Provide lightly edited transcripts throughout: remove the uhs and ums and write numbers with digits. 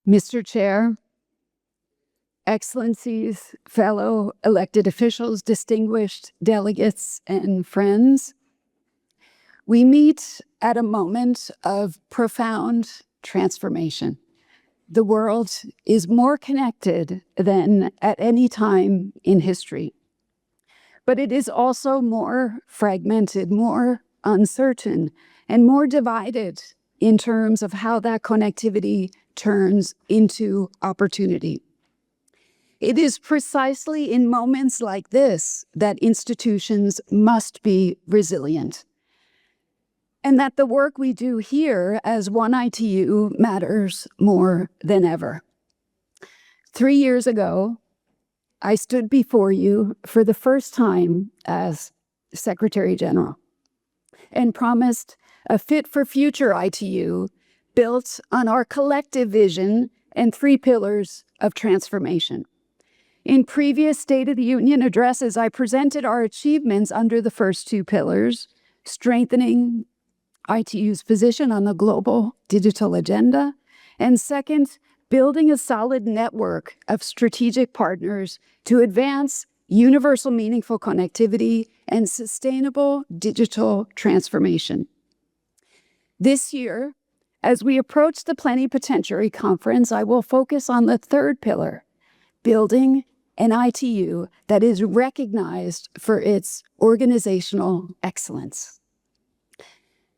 Mr. Chair, Excellencies, fellow elected officials, distinguished delegates, and friends, we meet at a moment of profound transformation. The world is more connected than at any time in history, but it is also more fragmented, more uncertain, and more divided in terms of how that connectivity turns into opportunity. It is precisely in moments like this that institutions must be resilient, and that the work we do here as One ITU matters more than ever. 3 years ago, I stood before you for the first time as Secretary General and promised a fit-for-future ITU built on our collective vision and 3 pillars of transformation. In previous State of the Union addresses, I presented our achievements under the first 2 pillars, strengthening ITU's position on the global digital agenda, and second, building a solid network of strategic partners to advance universal meaningful connectivity and sustainable digital transformation. This year, as we approach the Plenipotentiary Conference, I will focus on the 3rd pillar, building an ITU that is recognized for its organizational excellence.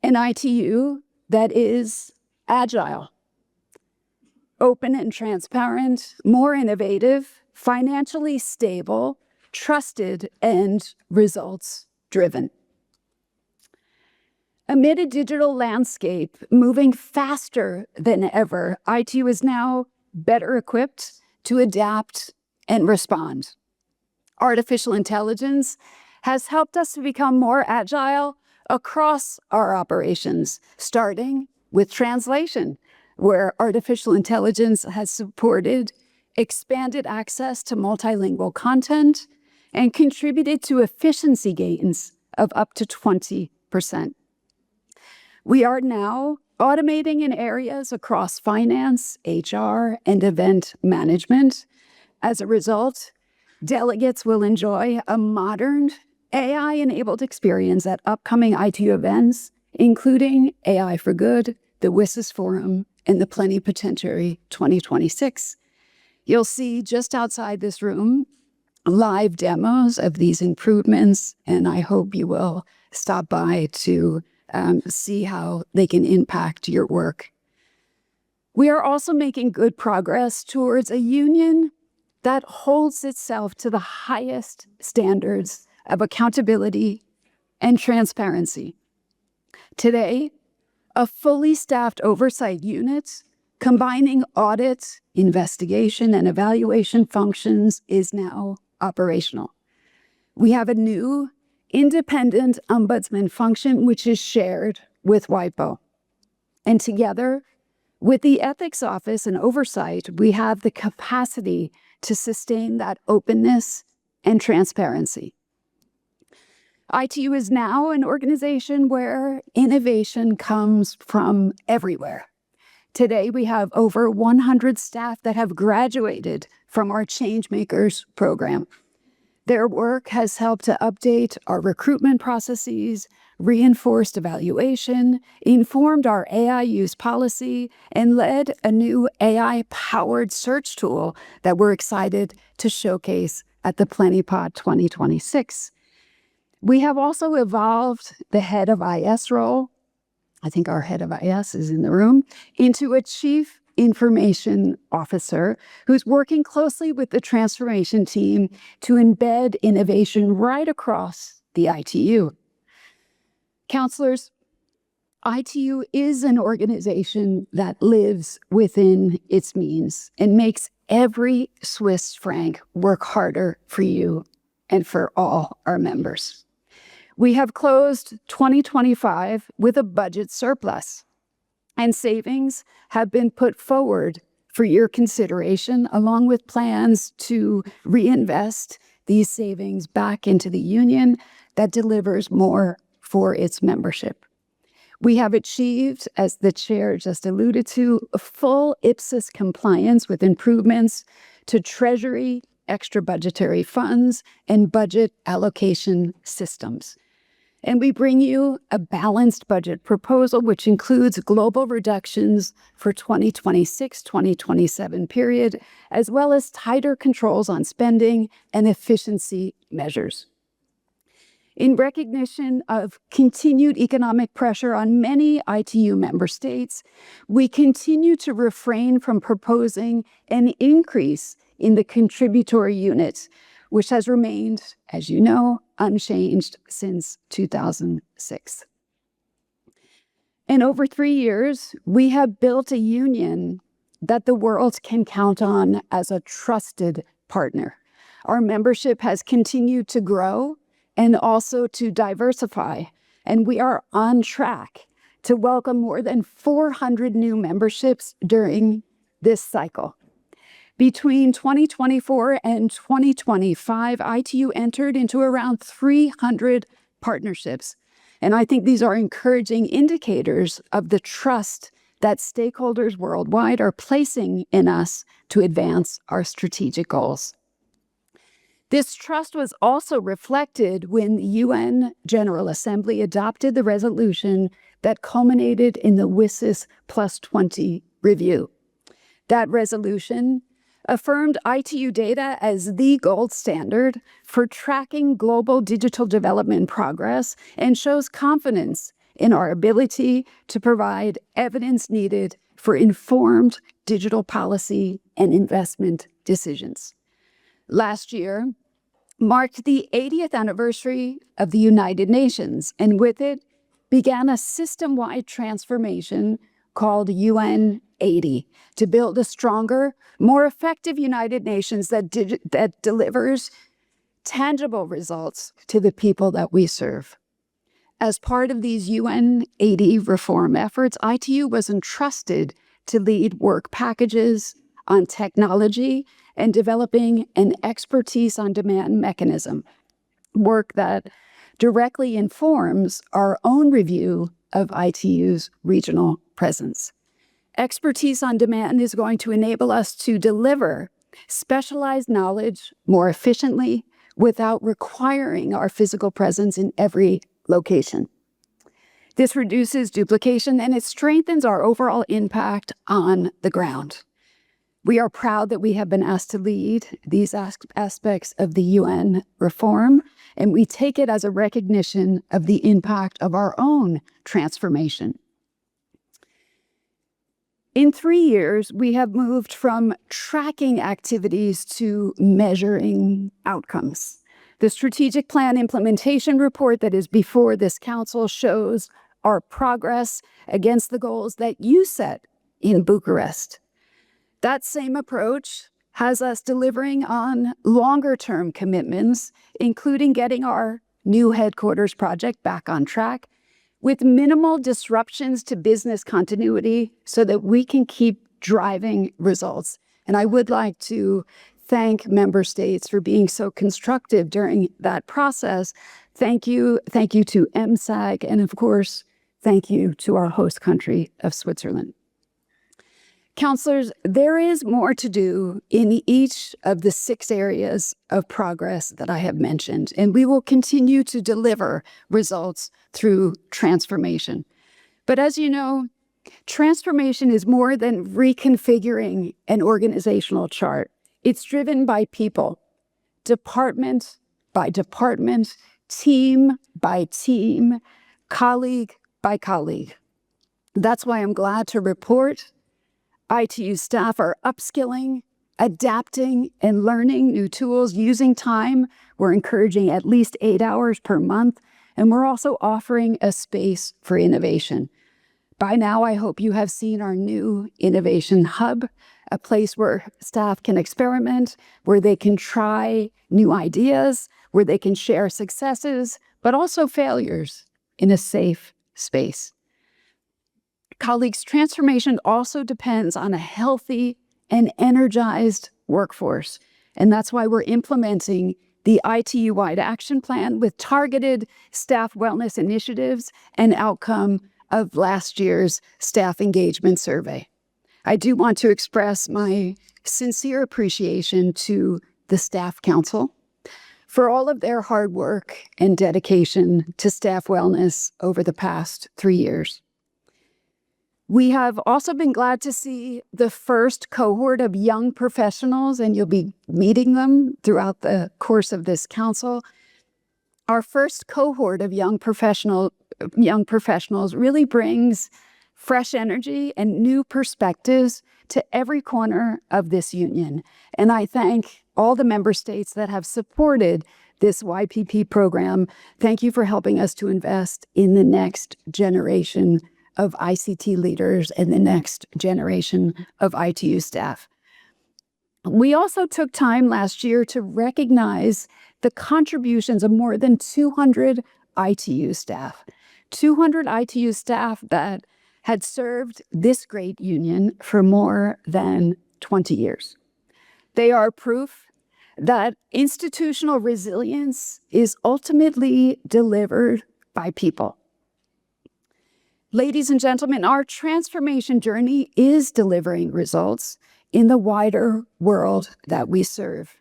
An ITU that is agile, open and transparent, more innovative, financially stable, trusted, and results-driven. Amid a digital landscape moving faster than ever, ITU is now better equipped to adapt and respond. Artificial intelligence has helped us to become more agile across our operations, starting with translation, where artificial intelligence has supported expanded access to multilingual content and contributed to efficiency gains of up to 20%. We are now automating in areas across finance, HR, and event management. As a result, delegates will enjoy a modern, AI-enabled experience at upcoming ITU events, including AI for Good, the WSIS Forum, and the Plenipotentiary 2026. You'll see just outside this room live demos of these improvements, and I hope you will stop by to see how they can impact your work. We are also making good progress towards a union that holds itself to the highest standards of accountability and transparency. Today, a fully staffed oversight unit combining audit, investigation, and evaluation functions is now operational. We have a new independent ombudsman function which is shared with WIPO. And together with the ethics office and oversight, we have the capacity to sustain that openness and transparency. ITU is now an organization where innovation comes from everywhere. Today, we have over 100 staff that have graduated from our Changemakers program. Their work has helped to update our recruitment processes, reinforced evaluation, informed our AI use policy, and led a new AI-powered search tool that we're excited to showcase at the Plenipot 2026. We have also evolved the head of IS role, I think our head of IS is in the room, into a chief information officer who's working closely with the transformation team to embed innovation right across the ITU. Counselors, ITU is an organization that lives within its means and makes every Swiss franc work harder for you and for all our members. We have closed 2025 with a budget surplus, and savings have been put forward for your consideration, along with plans to reinvest these savings back into the union that delivers more for its membership. We have achieved, as the chair just alluded to, full IPSIS compliance with improvements to Treasury, extra budgetary funds, and budget allocation systems. And we bring you a balanced budget proposal, which includes global reductions for 2026-2027 period, as well as tighter controls on spending and efficiency measures. In recognition of continued economic pressure on many ITU member states, we continue to refrain from proposing an increase in the contributory unit, which has remained, as you know, unchanged since 2006. In over 3 years, we have built a union that the world can count on as a trusted partner. Our membership has continued to grow and also to diversify, and we are on track to welcome more than 400 new memberships during this cycle. Between 2024 and 2025, ITU entered into around 300 partnerships. And I think these are encouraging indicators of the trust that stakeholders worldwide are placing in us to advance our strategic goals. This trust was also reflected when the UN General Assembly adopted the resolution that culminated in the WSIS Plus 20 review. That resolution affirmed ITU data as the gold standard for tracking global digital development progress and shows confidence in our ability to provide evidence needed for informed digital policy and investment decisions. Last year marked the 80th anniversary of the United Nations, and with it began a system-wide transformation called UN 80 to build a stronger, more effective United Nations that delivers tangible results to the people that we serve. As part of these UN 80 reform efforts, ITU was entrusted to lead work packages on technology and developing an expertise on demand mechanism, work that directly informs our own review of ITU's regional presence. Expertise on demand is going to enable us to deliver specialized knowledge more efficiently without requiring our physical presence in every location. This reduces duplication and it strengthens our overall impact on the ground. We are proud that we have been asked to lead these aspects of the UN reform, and we take it as a recognition of the impact of our own transformation. In 3 years, we have moved from tracking activities to measuring outcomes. The strategic plan implementation report that is before this council shows our progress against the goals that you set in Bucharest. That same approach has us delivering on longer-term commitments, including getting our new headquarters project back on track with minimal disruptions to business continuity so that we can keep driving results. And I would like to thank member states for being so constructive during that process. Thank you to MSAG, and of course, thank you to our host country of Switzerland. Councillors, there is more to do in each of the 6 areas of progress that I have mentioned, and we will continue to deliver results through transformation. But as you know, transformation is more than reconfiguring an organizational chart. It's driven by people, department by department, team by team, colleague by colleague. That's why I'm glad to report ITU staff are upskilling, adapting, and learning new tools using time. We're encouraging at least 8 hours per month, and we're also offering a space for innovation. By now, I hope you have seen our new innovation hub, a place where staff can experiment, where they can try new ideas, where they can share successes, but also failures in a safe space. Colleagues, transformation also depends on a healthy and energized workforce. And that's why we're implementing the ITU-wide action plan with targeted staff wellness initiatives and outcome of last year's staff engagement survey. I do want to express my sincere appreciation to the Staff Council for all of their hard work and dedication to staff wellness over the past 3 years. We have also been glad to see the first cohort of young professionals, and you'll be meeting them throughout the course of this council. Our first cohort of young professionals really brings fresh energy and new perspectives to every corner of this union. And I thank all the member states that have supported this YPP program. Thank you for helping us to invest in the next generation of ICT leaders and the next generation of ITU staff. We also took time last year to recognize the contributions of more than 200 ITU staff. 200 ITU staff that had served this great union for more than 20 years. They are proof that institutional resilience is ultimately delivered by people. Ladies and gentlemen, our transformation journey is delivering results in the wider world that we serve.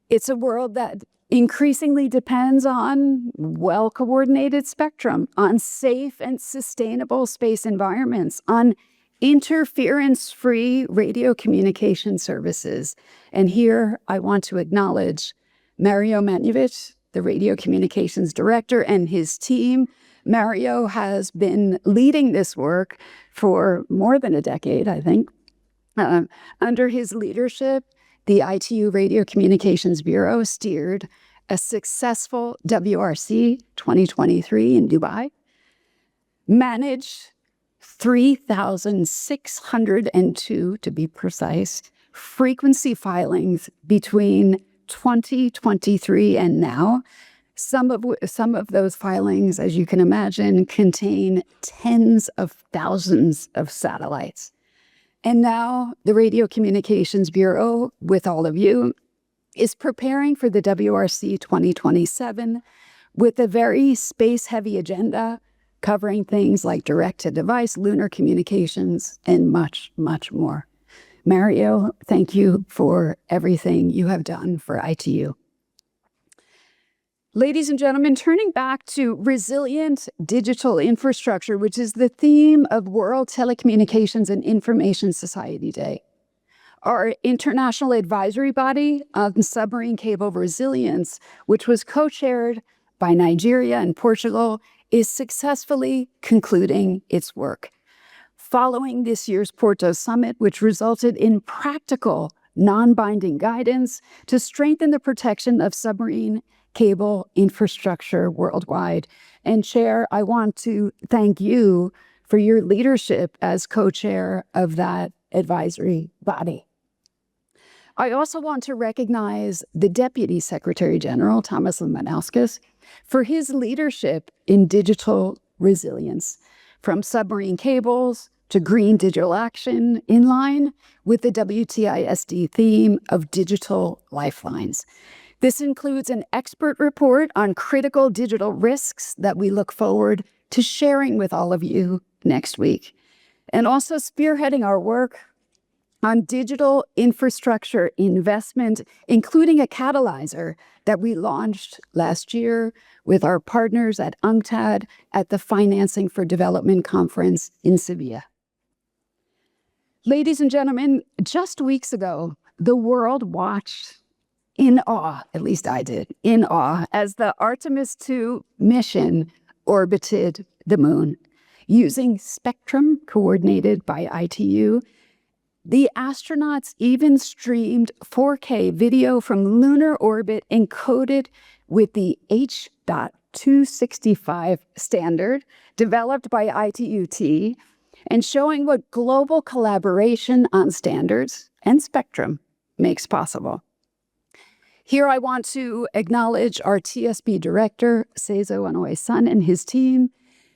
It's a world that increasingly depends on well-coordinated spectrum, on safe and sustainable space environments, on interference-free radio communication services. And here I want to acknowledge Mario Manjevic, the radio communications director, and his team. Mario has been leading this work for more than a decade, I think. Under his leadership, the ITU Radio Communications Bureau steered a successful WRC 2023 in Dubai, managed 3,602, to be precise, frequency filings between 2023 and now. Some of those filings, as you can imagine, contain tens of thousands of satellites. And now the Radio Communications Bureau, with all of you, is preparing for the WRC 2027 with a very space-heavy agenda covering things like direct-to-device, lunar communications, and much, much more. Mario, thank you for everything you have done for ITU. Ladies and gentlemen, turning back to resilient digital infrastructure, which is the theme of World Telecommunications and Information Society Day. Our international advisory body on submarine cable resilience, which was co-chaired by Nigeria and Portugal, is successfully concluding its work. Following this year's Porto Summit, which resulted in practical, non-binding guidance to strengthen the protection of submarine cable infrastructure worldwide. And Chair, I want to thank you for your leadership as co-chair of that advisory body. I also want to recognize the Deputy Secretary General, Thomas Lemanauskas, for his leadership in digital resilience, from submarine cables to green digital action, in line with the WTISD theme of digital lifelines. This includes an expert report on critical digital risks that we look forward to sharing with all of you next week, and also spearheading our work on digital infrastructure investment, including a catalyzer that we launched last year with our partners at UNCTAD at the Financing for Development Conference in Sevilla. Ladies and gentlemen, just weeks ago, the world watched in awe, at least I did, in awe, as the Artemis II mission orbited the moon. Using spectrum coordinated by ITU, the astronauts even streamed 4K video from lunar orbit encoded with the H.265 standard developed by ITU-T, and showing what global collaboration on standards and spectrum makes possible. Here I want to acknowledge our TSB director, Seizo Inoue-san, and his team.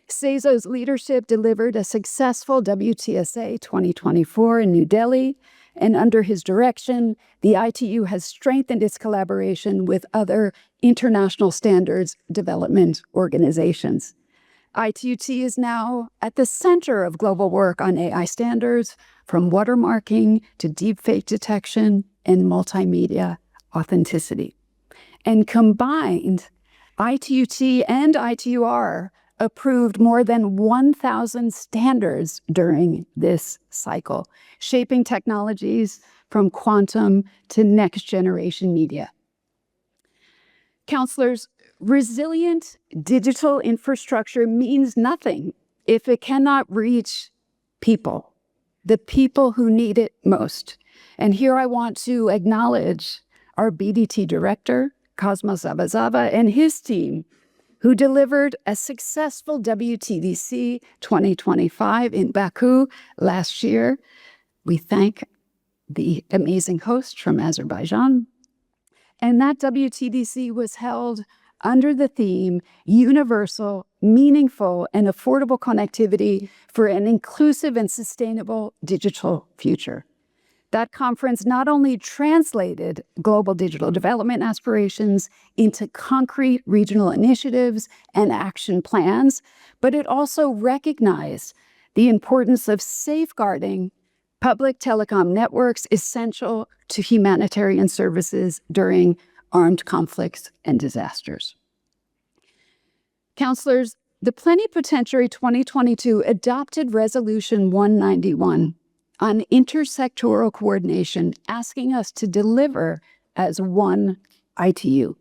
Seizo's leadership delivered a successful WTSA 2024 in New Delhi, and under his direction, the ITU has strengthened its collaboration with other international standards development organizations. ITUT is now at the center of global work on AI standards, from watermarking to deepfake detection and multimedia authenticity. And combined, ITUT and ITUR approved more than 1,000 standards during this cycle, shaping technologies from quantum to next-generation media. Counselors, resilient digital infrastructure means nothing if it cannot reach people, the people who need it most. And here I want to acknowledge our BDT director, Cosmos Zabazava, and his team, who delivered a successful WTDC 2025 in Baku last year. We thank the amazing host from Azerbaijan. And that WTDC was held under the theme, Universal, Meaningful, and Affordable Connectivity for an Inclusive and Sustainable Digital Future. That conference not only translated global digital development aspirations into concrete regional initiatives and action plans, but it also recognized the importance of safeguarding public telecom networks essential to humanitarian services during armed conflicts and disasters. Counselors, the Plenipotentiary 2022 adopted Resolution 191 on intersectoral coordination, asking us to deliver as one ITU.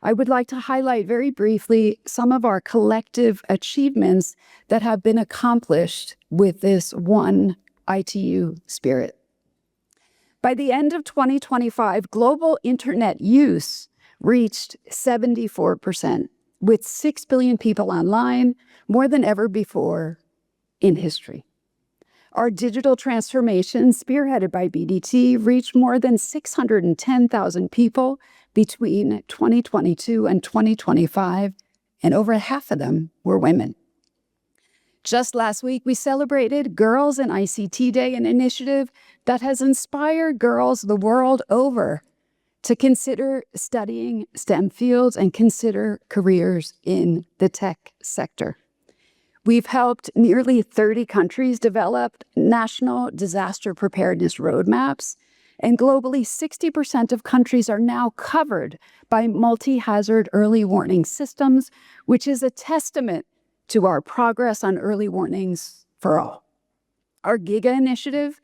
I would like to highlight very briefly some of our collective achievements that have been accomplished with this one ITU spirit. By the end of 2025, global internet use reached 74%, with 6 billion people online, more than ever before in history. Our digital transformation, spearheaded by BDT, reached more than 610,000 people between 2022 and 2025, and over half of them were women. Just last week, we celebrated Girls in ICT Day, an initiative that has inspired girls the world over to consider studying STEM fields and consider careers in the tech sector. We've helped nearly 30 countries develop national disaster preparedness roadmaps, and globally, 60% of countries are now covered by multi-hazard early warning systems, which is a testament to our progress on early warnings for all. Our GIGA initiative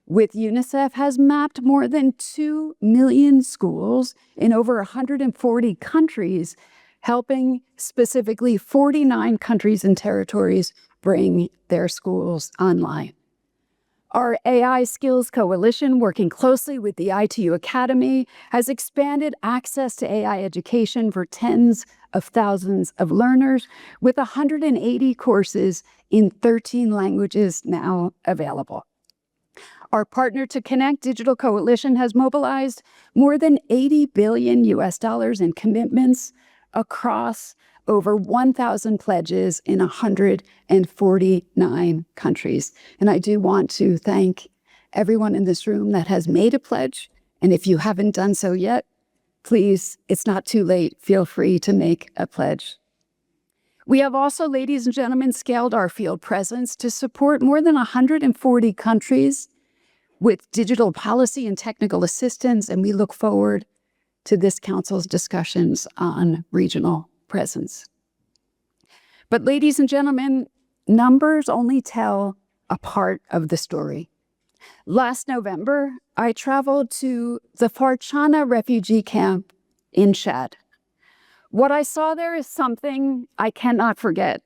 with UNICEF has mapped more than 2 million schools in over 140 countries, helping specifically 49 countries and territories bring their schools online. Our AI Skills Coalition, working closely with the ITU Academy, has expanded access to AI education for tens of thousands of learners, with 180 courses in 13 languages now available. Our Partner to Connect Digital Coalition has mobilized more than $80 billion in commitments across over 1,000 pledges in 149 countries. And I do want to thank everyone in this room that has made a pledge. And if you haven't done so yet, please, it's not too late. Feel free to make a pledge. We have also, ladies and gentlemen, scaled our field presence to support more than 140 countries with digital policy and technical assistance, and we look forward to this council's discussions on regional presence. But ladies and gentlemen, numbers only tell a part of the story. Last November, I traveled to the Farchana refugee camp in Chad. What I saw there is something I cannot forget.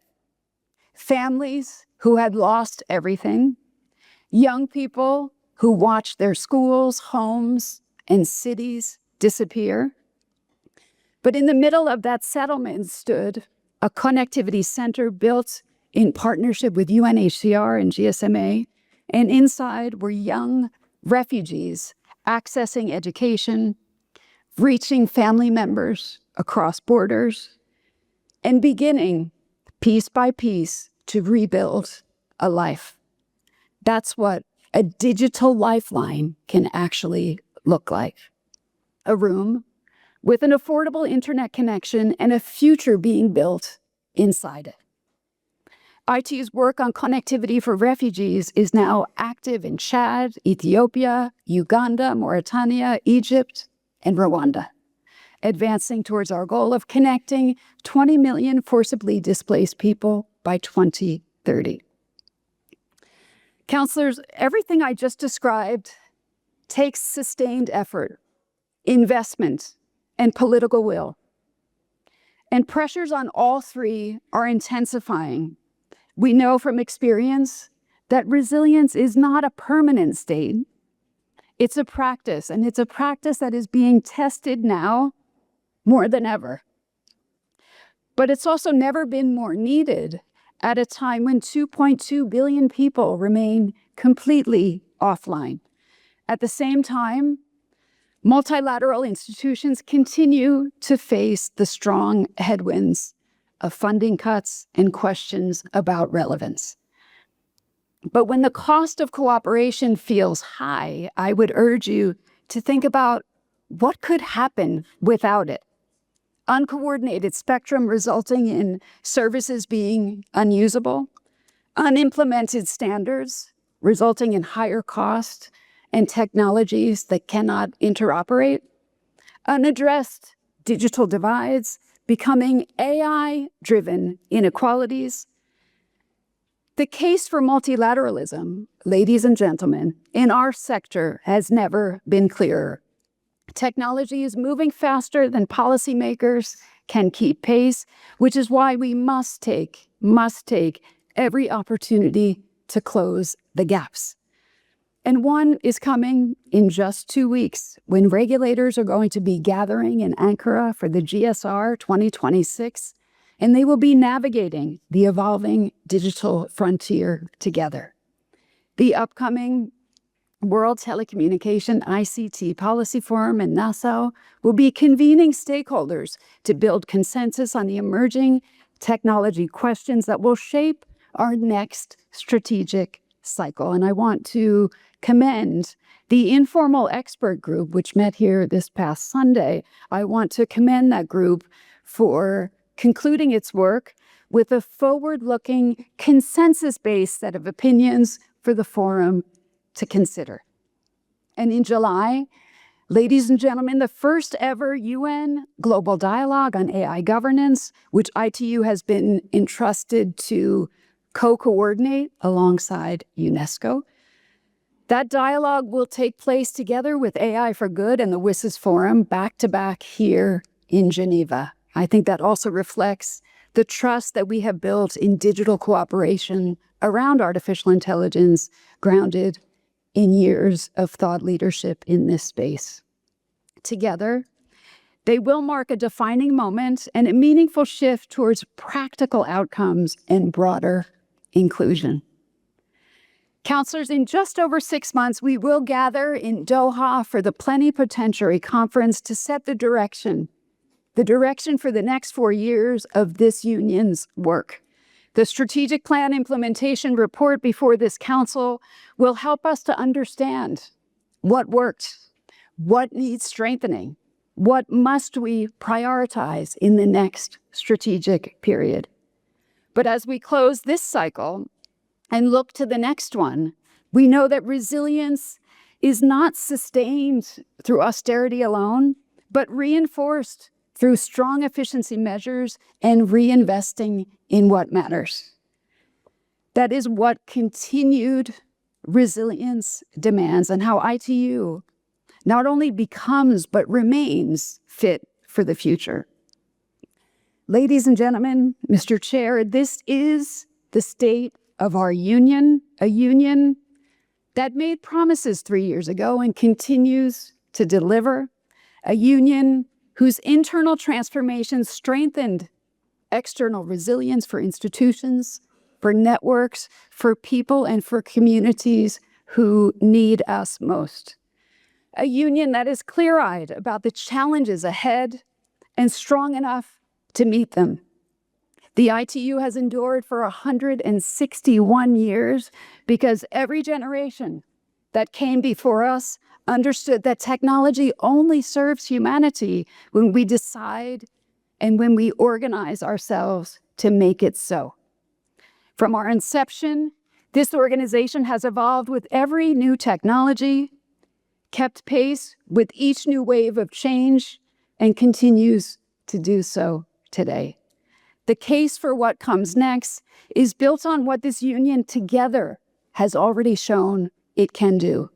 Families who had lost everything, young people who watched their schools, homes, and cities disappear. But in the middle of that settlement stood a connectivity center built in partnership with UNHCR and GSMA, and inside were young refugees accessing education, reaching family members across borders, and beginning, piece by piece, to rebuild a life. That's what a digital lifeline can actually look like. A room with an affordable internet connection and a future being built inside it. ITU's work on connectivity for refugees is now active in Chad, Ethiopia, Uganda, Mauritania, Egypt, and Rwanda, advancing towards our goal of connecting 20 million forcibly displaced people by 2030. Counselors, everything I just described takes sustained effort, investment, and political will. And pressures on all three are intensifying. We know from experience that resilience is not a permanent state. It's a practice, and it's a practice that is being tested now more than ever. But it's also never been more needed at a time when 2.2 billion people remain completely offline. At the same time, multilateral institutions continue to face the strong headwinds of funding cuts and questions about relevance. But when the cost of cooperation feels high, I would urge you to think about what could happen without it. Uncoordinated spectrum resulting in services being unusable, unimplemented standards resulting in higher cost and technologies that cannot interoperate, unaddressed digital divides becoming AI-driven inequalities. The case for multilateralism, ladies and gentlemen, in our sector has never been clearer. Technology is moving faster than policymakers can keep pace, which is why we must take every opportunity to close the gaps. And one is coming in just 2 weeks, when regulators are going to be gathering in Ankara for the GSR 2026, and they will be navigating the evolving digital frontier together. The upcoming World Telecommunication ICT Policy Forum in Nassau will be convening stakeholders to build consensus on the emerging technology questions that will shape our next strategic cycle. And I want to commend the informal expert group, which met here this past Sunday. I want to commend that group for concluding its work with a forward-looking, consensus-based set of opinions for the forum to consider. And in July, ladies and gentlemen, the first ever UN Global Dialogue on AI Governance, which ITU has been entrusted to co-coordinate alongside UNESCO. That dialogue will take place together with AI for Good and the WSIS Forum back-to-back here in Geneva. I think that also reflects the trust that we have built in digital cooperation around artificial intelligence, grounded in years of thought leadership in this space. Together, they will mark a defining moment and a meaningful shift towards practical outcomes and broader inclusion. Counselors, in just over 6 months, we will gather in Doha for the Plenipotentiary Conference to set the direction for the next 4 years of this union's work. The strategic plan implementation report before this council will help us to understand what worked, what needs strengthening, what must we prioritize in the next strategic period. But as we close this cycle and look to the next one, we know that resilience is not sustained through austerity alone, but reinforced through strong efficiency measures and reinvesting in what matters. That is what continued resilience demands, and how ITU not only becomes but remains fit for the future. Ladies and gentlemen, Mr. Chair, this is the state of our union, a union that made promises 3 years ago and continues to deliver, a union whose internal transformation strengthened external resilience for institutions, for networks, for people, and for communities who need us most. A union that is clear-eyed about the challenges ahead and strong enough to meet them. The ITU has endured for 161 years because every generation that came before us understood that technology only serves humanity when we decide and when we organize ourselves to make it so. From our inception, this organization has evolved with every new technology, kept pace with each new wave of change, and continues to do so today. The case for what comes next is built on what this union together has already shown it can do.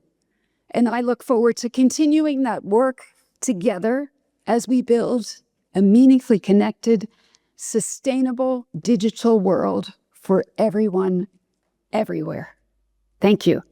And I look forward to continuing that work together as we build a meaningfully connected, sustainable digital world for everyone, everywhere. Thank you.